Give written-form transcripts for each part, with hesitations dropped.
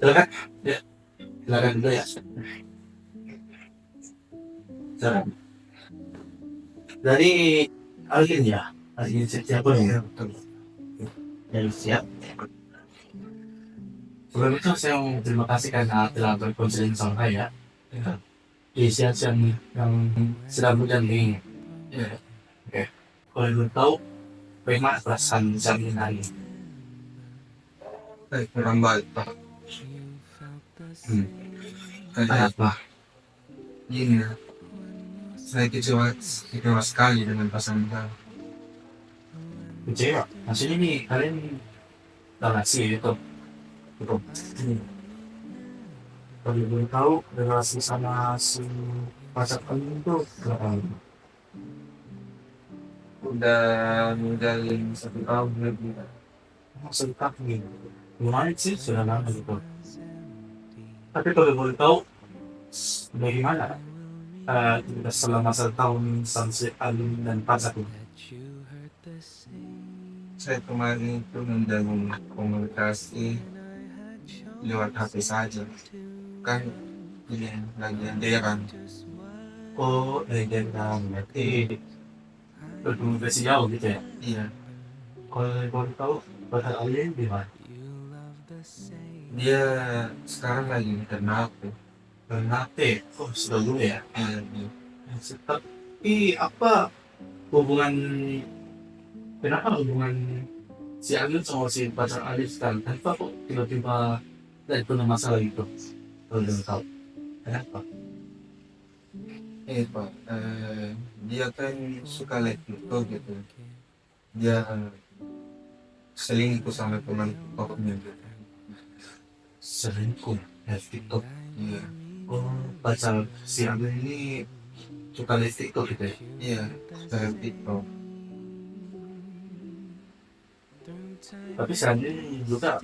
Silakan. Ya, silakan dulu ya. Silakan. Dari Alvin ya. Alvin siapa ya? Ya, siap. Sebelum itu saya mau terima kasih karena telah berkonsen sama saya. Ya. Di siang-siang yang sedang hujan ini. Ya. Oke. Kalau belum tahu, bagaimana perasaan siang hari ini? Kurang baik Pak. Hmm. Kayak Kenapa? gini ya, saya kecewa sekali dengan pasangan saya. Kecewa. Maksudnya nih, kalian relasi itu. Betul. Hmm. Kalau belum tahu, relasi sama si pacar kalian itu berapa lama? Udah menjalin 1 tahun lebih. Oh, sebentar nih. Lumayan sih, sudah lama gitu. Tapi kalau boleh tahu, dari mana? Selama 1 tahun sampai Alun dan pacar itu. Saya kemarin itu menjalin komunikasi lewat HP saja. Kan ini lagi LDRan. Oh, dari berarti berkomunikasi jauh gitu ya. Iya, Kalau boleh tahu, pacar Alun di mana? dia sekarang lagi internat. Ternate. Oh, sudah dulu ya. Iya, iya. Tapi apa hubungan, kenapa hubungan si Alun sama si pacar Alun sekarang? Kenapa kok tiba-tiba dari penuh masalah gitu? Kalau boleh tahu, kenapa? Pak, dia kan suka live TikTok gitu. Dia selingkuh sama teman TikToknya gitu. Selingkuh ya TikTok. Iya, Oh, pacar si Alun ini suka live TikTok gitu ya? iya, suka live TikTok. Tapi si Alun juga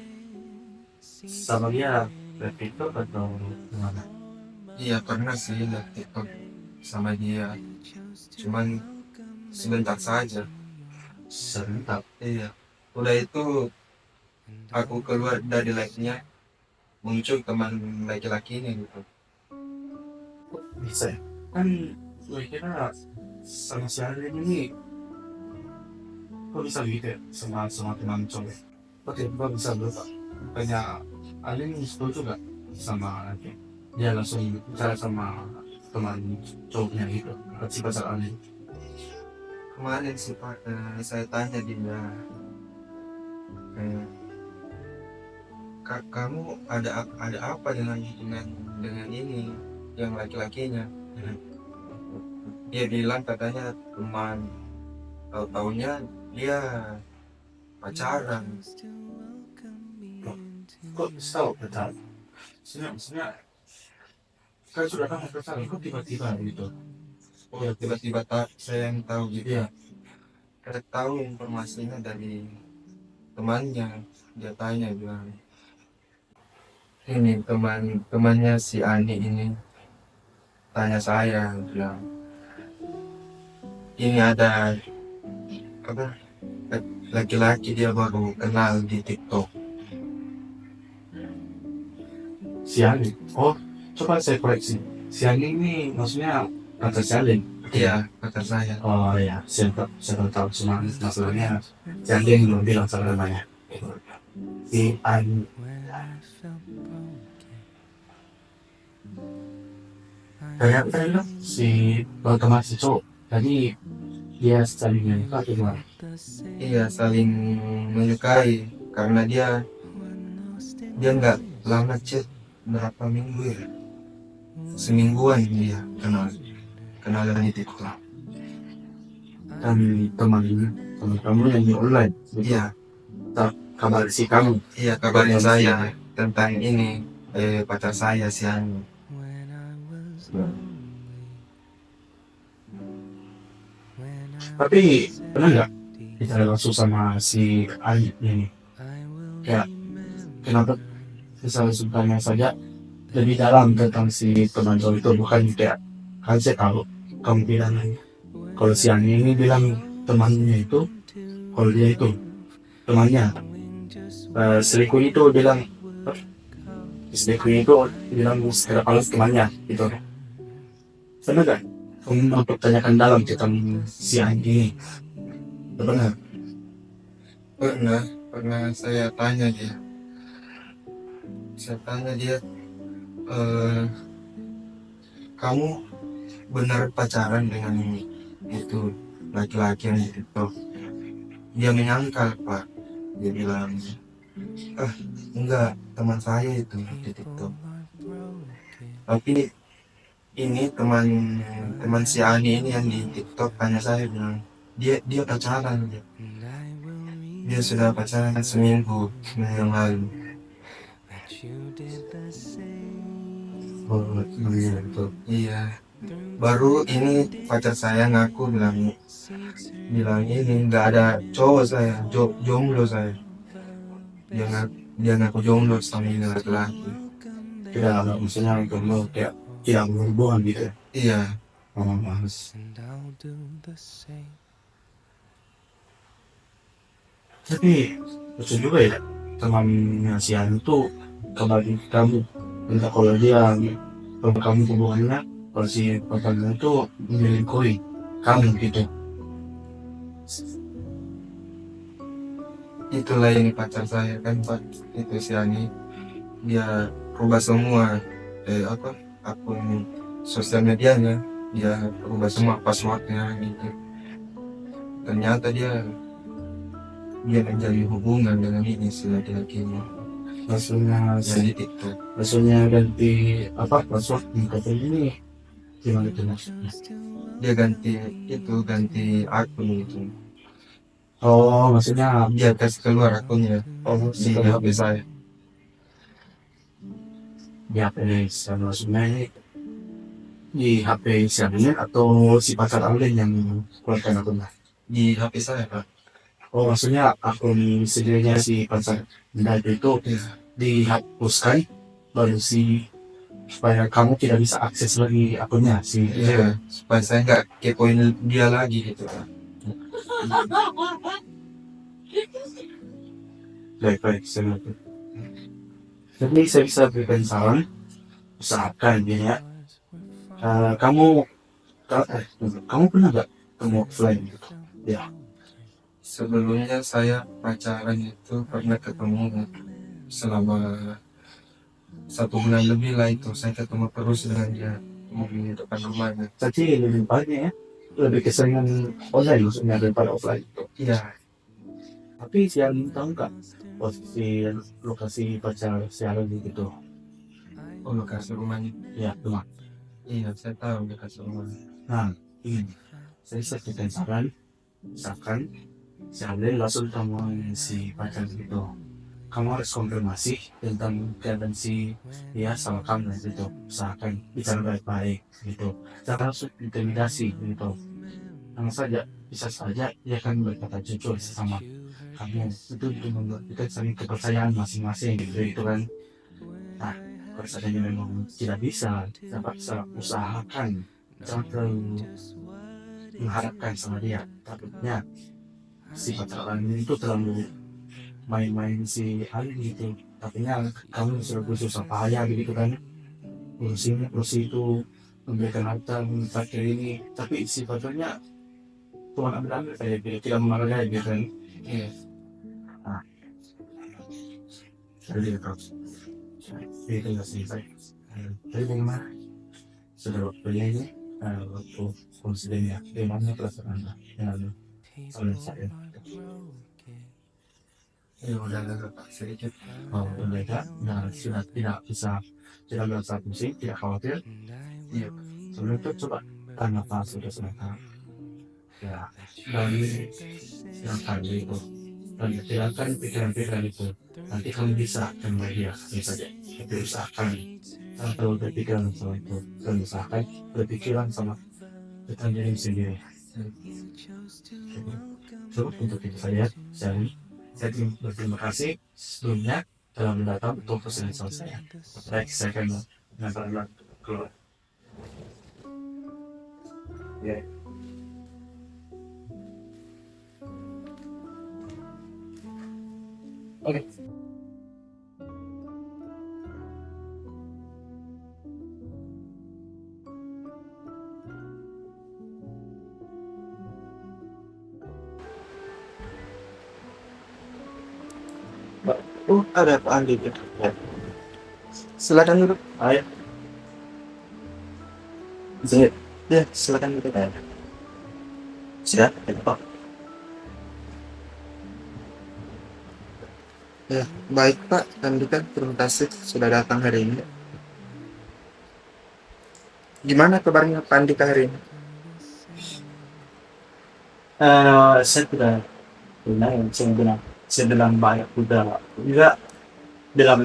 sama dia live TikTok atau gimana? Iya, pernah sih live TikTok sama dia. Cuman sebentar saja. Serentak. Iya, udah itu aku keluar dari live-nya, muncul teman laki-lakinya gitu. Bisa ya? Kan gue kira sama si Alun ini kok bisa gitu ya sama teman cowok. Oke, kok bisa berubah? Bukannya Alin setuju gak sama nanti? Dia langsung bicara sama teman cowoknya gitu. Si pacar Alin. Kemarin sih Pak, saya tanya dia, eh, kamu ada apa dengan ini yang laki-lakinya? Dia bilang katanya teman, tahu taunya dia pacaran. Kok bisa tahu pacar? Sebenarnya kan sudah lama pacaran. Kok tiba-tiba gitu? Oh, tiba-tiba saya yang tahu gitu. Iya. Saya tahu informasinya dari temannya. Dia tanya bilang, ini temannya si Ani ini tanya saya bilang, ini ada apa, laki-laki dia baru kenal di TikTok. Si Alin. Oh, coba saya koreksi. Si Alin ini maksudnya pacar si Alin. Iya, kata saya. Oh iya, saya tahu cuma masalahnya si Alin belum bilang sama namanya. Si Alin. Kayak bilang si teman si cowok tadi dia saling menyuka atau gimana? Iya, saling menyukai karena dia dia nggak lama chat, berapa minggu ya, semingguan dia kenalan di TikTok. Dan teman ini, teman kamu yang di online, Iya, tak kabar si kamu. iya, kabarin saya tentang ini, pacar saya si Ani. Tapi pernah nggak bicara langsung sama si Ali ini? Kayak kenapa bisa langsung tanya saja lebih dalam tentang si teman cowok itu, bukan kayak kan saya tahu kamu bilang kalau si Ani ini bilang temannya itu, kalau dia itu temannya selingkuh itu bilang SD itu bilang sekedar palas temannya gitu. Benar gak? Kamu mempertanyakan dalam tentang si Andi. Benar. Pernah, pernah saya tanya dia, eh, kamu benar pacaran dengan itu laki-laki yang di TikTok? Dia menyangkal pak, dia bilang, ah enggak, teman saya itu di TikTok. Tapi ini teman teman si Ani ini yang di TikTok tanya saya bilang, dia pacaran, dia sudah pacaran seminggu yang lalu. Oh, iya betul. Iya, baru ini pacar saya ngaku bilang bilang ini nggak ada cowok, saya jomblo saya. Dia ngaku jomblo sama ini laki-laki. Tidak ada maksudnya untuk lo kayak tidak berhubungan gitu ya. Iya, Oh, mas. Tapi lucu juga ya temannya si Anu tuh kembali ke kamu. Entah kalau kamu hubungannya, kalau si papanya itu menyelingkuhi kamu gitu. itulah ini pacar saya kan pak, itu si Ani. Dia rubah semua apa akun sosial medianya, dia rubah semua passwordnya gitu. Ternyata dia menjalin hubungan dengan ini si laki-laki ini Maksudnya yang di si TikTok. maksudnya ganti apa password di KTP ini gimana itu maksudnya? Dia ganti akun gitu, Oh, maksudnya dia kasih keluar akunnya oh di si HP saya. di HP saya maksudnya ini di HP siapanya atau si pacar Alden yang keluarkan akunnya? Di HP saya pak. Oh, maksudnya akun sendirinya si pacar Bunda itu Iya, dihapuskan baru supaya kamu tidak bisa akses lagi akunnya si iya, cewek. supaya saya nggak kepoin dia lagi gitu pak. Baik, baik, saya ngerti. Jadi saya bisa berikan saran, usahakan gini ya. Kamu, kamu pernah nggak ketemu offline gitu? Ya, Sebelumnya saya pacaran itu pernah ketemu selama 1 bulan lebih lah, itu saya ketemu terus dengan dia di depan rumahnya. tapi lebih banyak ya, lebih keseringan online maksudnya daripada offline. Iya, Tapi siang tahu nggak posisi lokasi pacar siaran gitu? oh lokasi rumahnya. Ya, cuma. Iya, saya tahu lokasi rumahnya. Nah, ini saya berikan saran, misalkan siaran langsung kamu si pacar gitu. Kamu harus konfirmasi tentang keadaan si dia sama kamu gitu. Usahakan bicara baik-baik gitu. Jangan langsung intimidasi gitu. Jangan saja, bisa saja dia akan berkata jujur sama kamu. Itu memberikan saling kepercayaan masing-masing gitu kan. Nah, kalau seandainya memang tidak bisa, dapat usahakan jangan terlalu mengharapkan sama dia. Takutnya si pacaran itu terlalu main-main si Ali gitu. Takutnya kamu sudah bersusah payah gitu kan. Urusi itu memberikan harta terakhir ini, tapi si pacarnya cuma ambil-ambil kayak gitu, tidak menghargai gitu kan. Iya, Nah, jadi terus. Itu nggak selesai. Jadi bagaimana? Sudah waktunya ini, waktu konseling ya, gimana perasaan Anda dengan saling saya? iya udah agak sedikit. Oh, berbeda, nah sudah tidak bisa, tidak merasa pusing, tidak khawatir. Iya, Sebelum itu coba tahan nafas sudah sebentar. Ya, dan silakan itu. Dan hilangkan pikiran-pikiran itu. Nanti kamu bisa kembali dia, saja. Tapi usahakan jangan terlalu berpikiran sama itu. Dan usahakan berpikiran sama tentang diri sendiri. Cukup untuk itu saja. Saya berterima kasih sebelumnya telah mendatang untuk perselisihan saya. Baik, saya akan mengantarkan keluar. Ya. Oke. Oh, ada Pak Andi. Ya. Silakan duduk. Ayo, Zed. Ya, silakan duduk. Siap, Pak. Ya, baik Pak Andika, terima kasih sudah datang hari ini. Gimana kabarnya Pak Andika hari ini? Saya tidak pernah yang saya bilang banyak juga dalam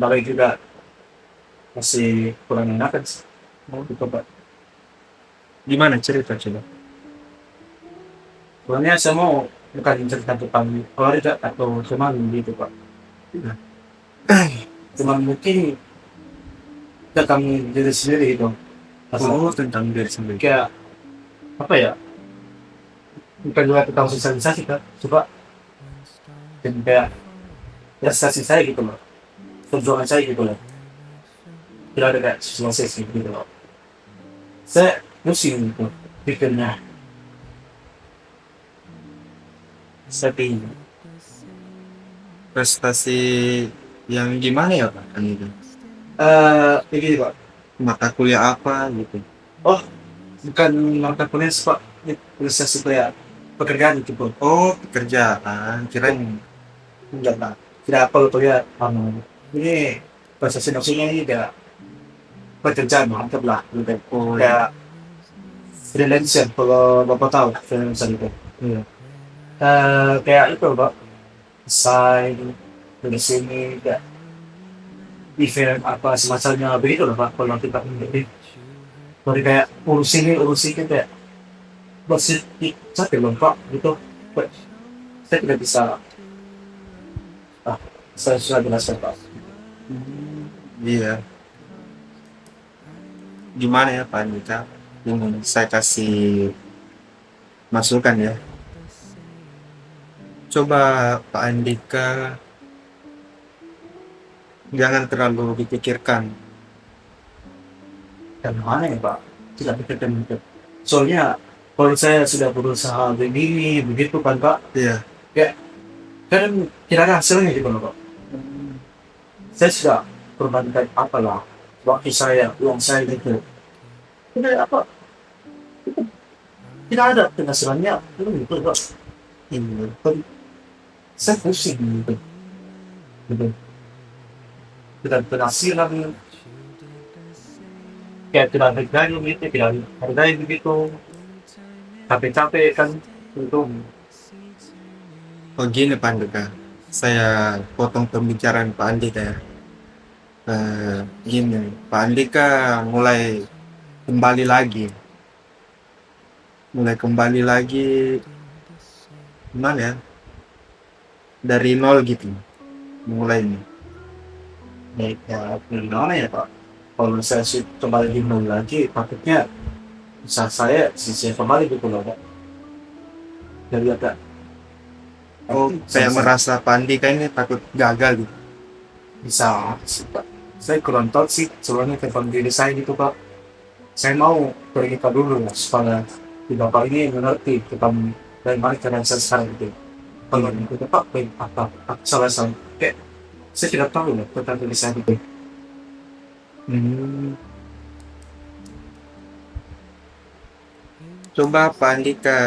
bagai juga masih kurang enakan sih. Mau coba. Gimana cerita coba? Soalnya saya mau bukan cerita tentang keluarga atau teman gitu Pak. Cuman mungkin tentang diri sendiri gitu. Masalah Oh, tentang diri sendiri. kayak apa ya? Bukan juga tentang sosialisasi kan. Coba dan kayak prestasi saya gitu loh. Perjuangan saya gitu loh. Tidak ada kayak sosialisasi gitu loh. Saya pusing gitu pikirnya. Saya bingung. Prestasi yang gimana ya Pak Andika? Begini Pak. Mata kuliah apa gitu? Oh, bukan mata kuliah Pak. Ini prestasi kayak pekerjaan gitu Pak. Oh, pekerjaan. Kirain. Enggak lah. Tidak apa gitu ya. Ini prestasi maksudnya ini kayak pekerjaan mantap lah. Gitu. Oh, iya. Kayak freelancer kalau Bapak tahu freelancer itu. Iya. Kayak itu Pak. Desain dari sini kayak event apa semacamnya begitu lah Pak kalau kita ini. Jadi kayak urus ini kayak masih capek loh Pak gitu. Pak, saya tidak bisa ah saya sudah jelaskan Pak. Iya. Gimana ya Pak Andika? Yang saya kasih masukan ya. Coba Pak Andika jangan terlalu dipikirkan. Dan mana ya Pak? Tidak pikirkan itu. Soalnya kalau saya sudah berusaha begini begitu kan Pak, Iya. kayak kan tidak ada hasilnya gitu loh Pak. Saya sudah perbankan apalah waktu saya, uang saya gitu. Tidak apa, tidak ada penghasilannya. Itu gitu Pak. Iya. Tapi saya pusing gitu. Gitu. Dengan penghasilan kayak tidak harganya gitu, tidak harganya begitu. Capek-capek kan itu. Oh gini Pak Andika. Saya potong pembicaraan Pak Andika ya. Gini, Pak Andika mulai kembali lagi. Mulai kembali lagi gimana ya? Dari nol gitu. Mulai nih. Ya, gimana ya Pak? Kalau saya sih kembali bingung lagi, takutnya usaha saya sisi kembali gitu loh Pak. Jadi ada Oh, saya merasa Pak Andika ini takut gagal gitu. bisa sih Pak. Saya kurang tahu sih soalnya tentang diri saya gitu Pak. Saya mau berita dulu ya supaya di Bapak ini mengerti tentang dari mana keadaan saya sekarang gitu. Kalau itu Pak, baik apa salah saya kayak saya tidak tahu loh tentang diri saya gitu. Hmm. Coba Pak Andika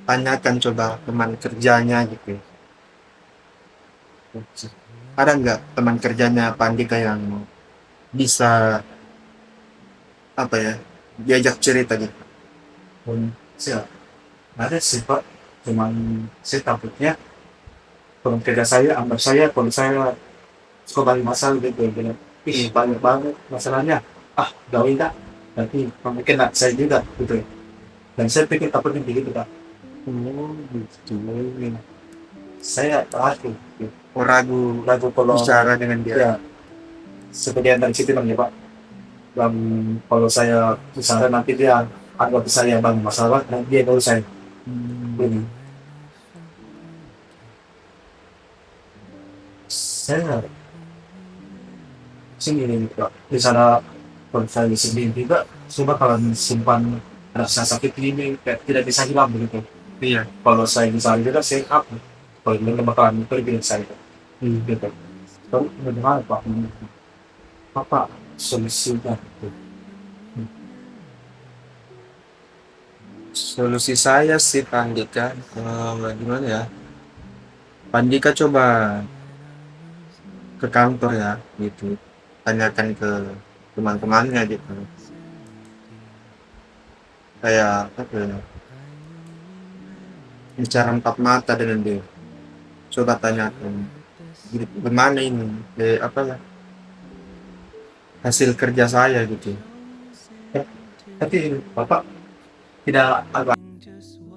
tanyakan coba teman kerjanya gitu. Ada nggak teman kerjanya Pak Andika yang bisa apa ya diajak cerita gitu? Saya ada sih Pak, cuman saya takutnya kalau kerja saya, anggap saya, kalau saya suka banyak masalah gitu, bilang, ih banyak banget masalahnya, gak enggak, nanti mungkin saya juga gitu. Dan saya pikir takutnya begitu Pak. Oh, gitu. Saya ragu, gitu. Oh, ragu Ragu kalau bicara dengan dia. ya seperti yang tadi saya bilang ya Pak. Dan kalau saya misalnya nanti dia anggap saya banyak masalah, dan dia baru saya Hmm. ini. Saya sini nih Pak, di sana kalau saya sendiri juga, coba kalau simpan rasa sakit ini kayak tidak bisa hilang begitu. Iya. Kalau saya misalnya juga saya up, kalau ini bakalan pergi dari saya. gitu. Lalu bagaimana Pak? Apa solusinya? Solusi saya sih Pak Andika, gimana ya? Pak Andika coba ke kantor ya, gitu. Tanyakan ke teman-temannya gitu. Kayak apa ya? Bicara empat mata dengan dia. Coba tanyakan, gimana ini? Apa ya? Hasil kerja saya gitu. Tapi Bapak tidak agak,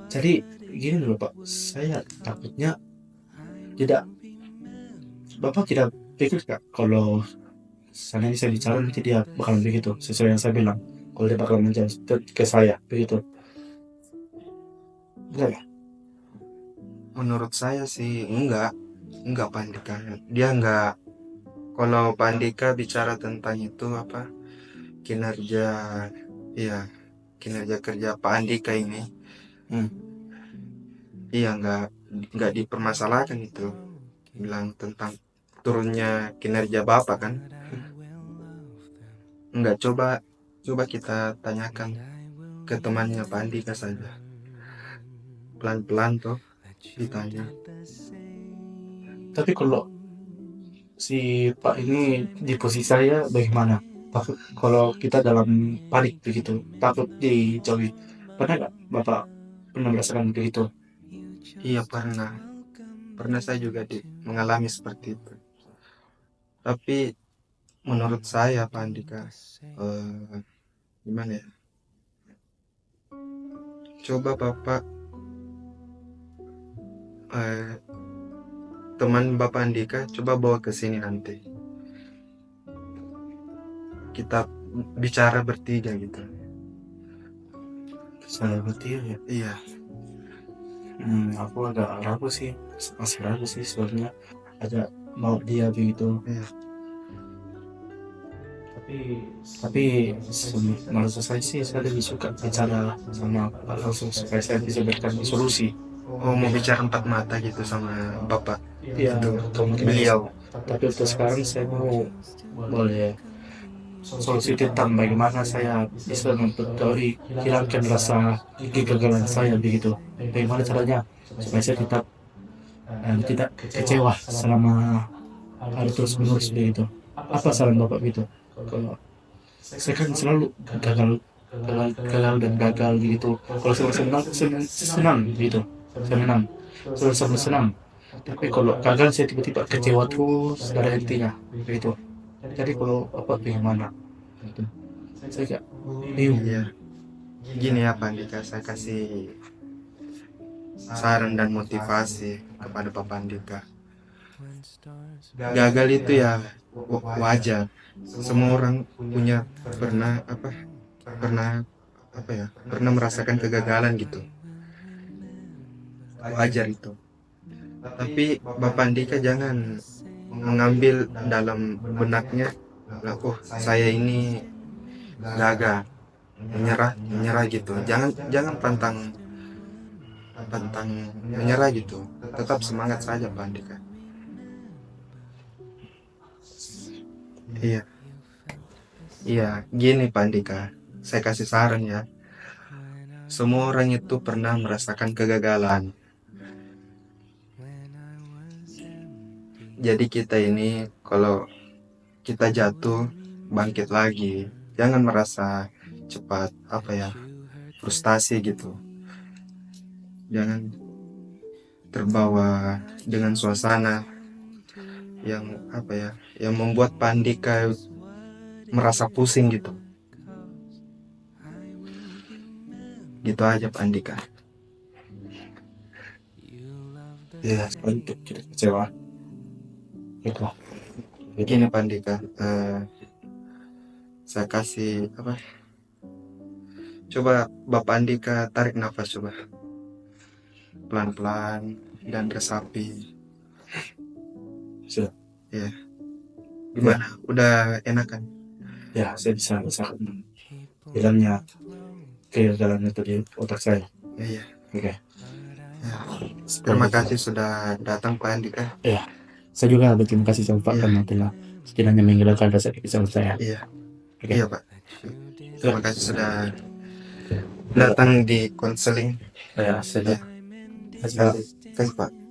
jadi gini loh Pak, saya takutnya tidak, Bapak tidak pikir Kak kalau seandainya saya bicara nanti dia bakalan begitu sesuai yang saya bilang, kalau dia bakalan menjawab ke saya begitu, enggak ya? Menurut saya sih enggak Pak Andika. Dia enggak. Kalau Pak Andika bicara tentang itu apa kinerja, iya kinerja kerja Pak Andika ini, Hmm. iya enggak dipermasalahkan itu. Bilang tentang turunnya kinerja Bapak kan? Enggak, coba kita tanyakan ke temannya Pak Andika saja. Pelan-pelan tuh ditanya. Tapi kalau si Pak ini di posisi saya bagaimana? Takut kalau kita dalam panik begitu, takut dijauhi. Pernah nggak Bapak pernah merasakan begitu? Iya pernah. Pernah saya juga mengalami seperti itu. Tapi menurut saya Pak Andika, gimana ya? Coba Bapak, eh, teman Bapak Andika, coba bawa ke sini nanti. Kita bicara bertiga gitu. Saya berarti ya. Iya, Aku agak ragu sih, masih ragu sih sebenarnya. Ada mau dia begitu. iya, Tapi menurut saya sih saya lebih suka bicara sama Pak langsung supaya saya bisa berikan solusi. oh mau bicara empat mata gitu sama Bapak Iya, itu kemungkinan beliau. tapi untuk sekarang saya mau boleh solusi tentang bagaimana saya bisa memperbaiki hilangkan rasa kegagalan saya begitu. Bagaimana caranya supaya saya tetap tidak kecewa selama hari terus menerus begitu. Apa saran Bapak gitu? Kalau saya kan selalu gagal, gagal dan gagal gitu. Kalau saya senang, senang gitu. Saya menang. Selalu senang. Tapi kalau gagal saya tiba-tiba kecewa terus pada intinya begitu. Jadi kalau apa bagaimana? Gitu. Saya kayak bingung. Iya, gini ya Pak Andika, saya kasih saran dan motivasi kepada Bapak Andika. Gagal itu ya wajar. Semua orang punya pernah apa pernah apa ya pernah merasakan kegagalan gitu, wajar itu. Tapi Bapak Andika jangan mengambil dalam benaknya lah, oh saya ini gagal, menyerah gitu. Jangan jangan pantang pantang menyerah gitu. Tetap semangat saja Pak Andika. Iya, iya, gini Pak Andika, saya kasih saran ya. Semua orang itu pernah merasakan kegagalan. Jadi kita ini kalau kita jatuh bangkit lagi. Jangan merasa cepat apa ya frustasi gitu. Jangan terbawa dengan suasana yang apa ya yang membuat Pandika merasa pusing gitu. Gitu aja Pandika. Ya, untuk kita kecewa. Itu. Begini Pandika, saya kasih apa? Coba Bapak Andika tarik nafas coba pelan-pelan dan resapi. Sudah. Ya, gimana? Udah enakan? Ya, saya bisa rasakan hilangnya kegagalan itu di otak saya. Ya, ya. Oke. Ya. Seperti Terima itu. kasih sudah datang Pak Andika. Ya, Saya juga berterima kasih sama Pak Iya. karena telah setidaknya menghilangkan rasa kesal saya. Iya. Oke. Iya Pak. Terima kasih sudah datang di konseling. Ya, saya Ya. kasih. Kasih Pak.